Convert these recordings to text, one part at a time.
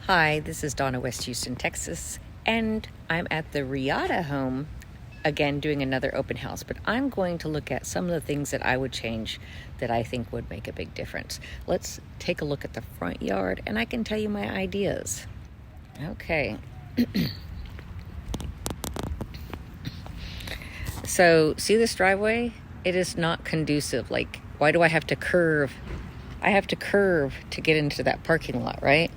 Hi, this is Donna, West Houston, Texas, and I'm at the Riata home again doing another open house, but I'm going to look at some of the things that I would change that I think would make a big difference. Let's take a look at the front yard and I can tell you my ideas. Okay. So, see this driveway? It is not conducive. Like, why do I have to curve? I have to curve to get into that parking lot, right?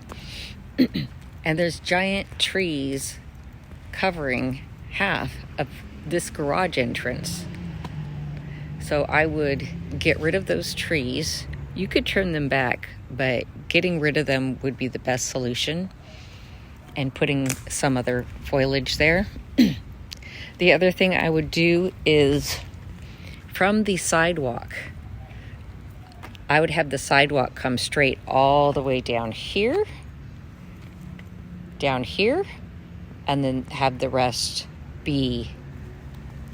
And there's giant trees covering half of this garage entrance. So I would get rid of those trees. You could trim them back, but getting rid of them would be the best solution, and putting some other foliage there. The other thing I would do is from the sidewalk, I would have the sidewalk come straight all the way down here, and then have the rest be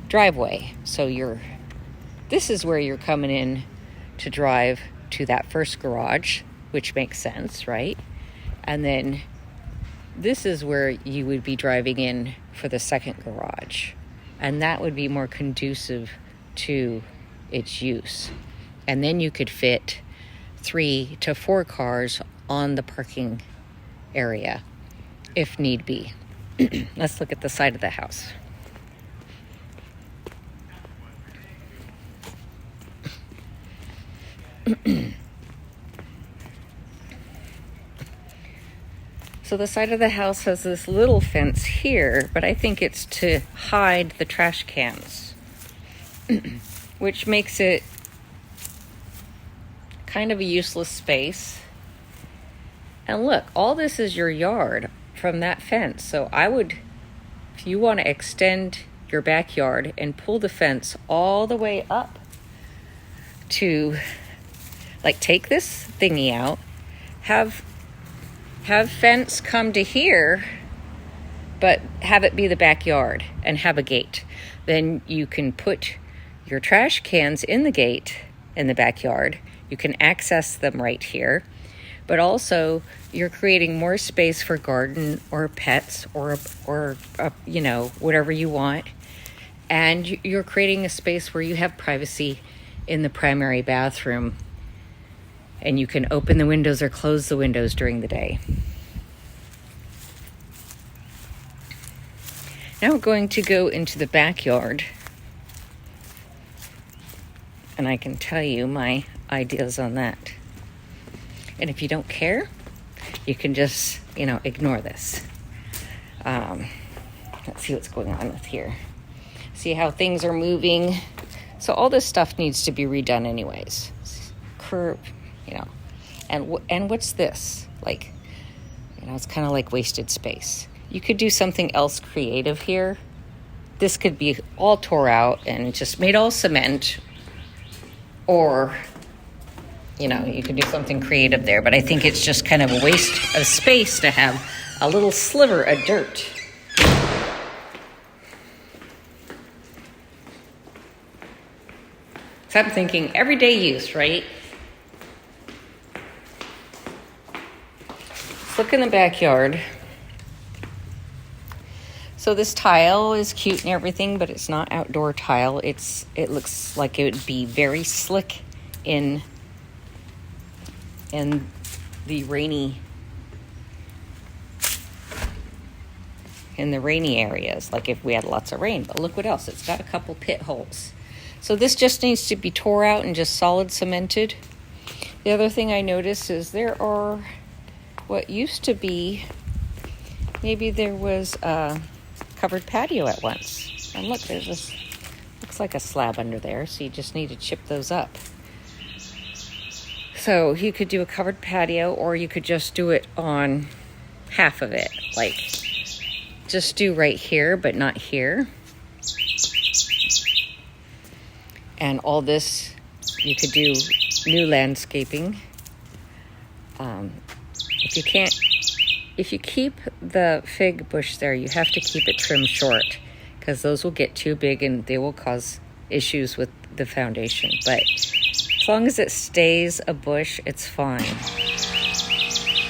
driveway. So this is where you're coming in to drive to that first garage, which makes sense, right? And then this is where you would be driving in for the second garage. And that would be more conducive to its use. And then you could fit 3 to 4 cars on the parking area if need be. Let's look at the side of the house. So the side of the house has this little fence here, but I think it's to hide the trash cans, which makes it kind of a useless space. And look, all this is your yard from that fence. So I would, if you want to extend your backyard and pull the fence all the way up to, like, take this thingy out, have fence come to here, but have it be the backyard and have a gate. Then you can put your trash cans in the gate in the backyard. You can access them right here, but also you're creating more space for garden or pets or whatever you want. And you're creating a space where you have privacy in the primary bathroom, and you can open the windows or close the windows during the day. Now we're going to go into the backyard, and I can tell you my ideas on that. And if you don't care, you can just, ignore this. Let's see what's going on with here. See how things are moving. So all this stuff needs to be redone anyways. Curve, and what's this? Like, it's kind of like wasted space. You could do something else creative here. This could be all tore out and just made all cement, or you could do something creative there, but I think it's just kind of a waste of space to have a little sliver of dirt. So I'm thinking everyday use, right? Let's look in the backyard. So this tile is cute and everything, but it's not outdoor tile. It looks like it would be very slick in the rainy areas, like if we had lots of rain. But look what else. It's got a couple pit holes. So this just needs to be tore out and just solid cemented. The other thing I noticed is there are what used to be, maybe there was a covered patio at once. And look, there's this, looks like a slab under there, so you just need to chip those up. So you could do a covered patio, or you could just do it on half of it. Like, just do right here, but not here. And all this, you could do new landscaping. If you keep the fig bush there, you have to keep it trimmed short, because those will get too big and they will cause issues with the foundation. But as long as it stays a bush, it's fine.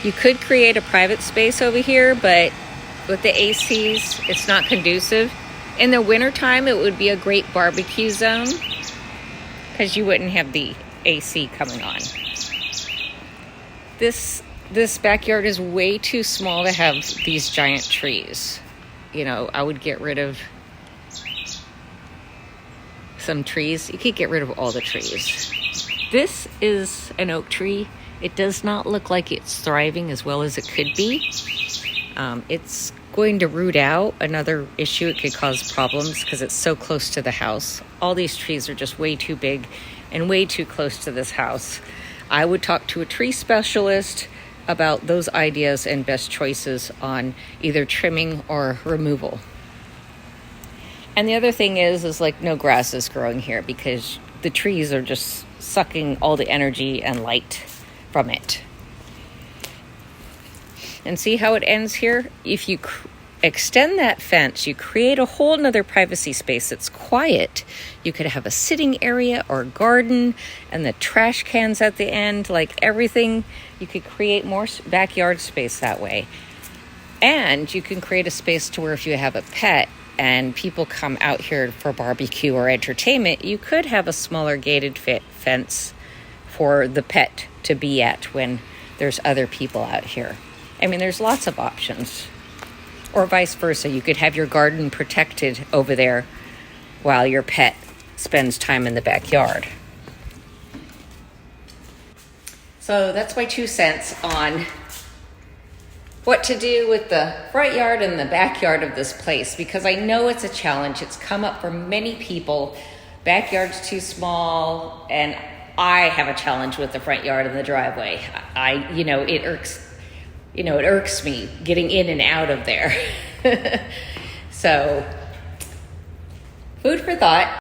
You could create a private space over here, but with the ACs, it's not conducive. In the wintertime, it would be a great barbecue zone because you wouldn't have the AC coming on. This backyard is way too small to have these giant trees. You know, I would get rid of some trees. You could get rid of all the trees. This is an oak tree. It does not look like it's thriving as well as it could be. It's going to root out. Another issue, it could cause problems because it's so close to the house. All these trees are just way too big and way too close to this house. I would talk to a tree specialist about those ideas and best choices on either trimming or removal. And the other thing is like no grass is growing here because the trees are just sucking all the energy and light from it. And see how it ends here? If you extend that fence, you create a whole nother privacy space that's quiet. You could have a sitting area or a garden and the trash cans at the end, like everything. You could create more backyard space that way. And you can create a space to where if you have a pet and people come out here for barbecue or entertainment, you could have a smaller gated fence for the pet to be at when there's other people out here. I mean, there's lots of options. Or vice versa. You could have your garden protected over there while your pet spends time in the backyard. So that's my 2 cents on what to do with the front yard and the backyard of this place, because I know it's a challenge. It's come up for many people. Backyard's too small, and I have a challenge with the front yard and the driveway. It irks me getting in and out of there. So, food for thought.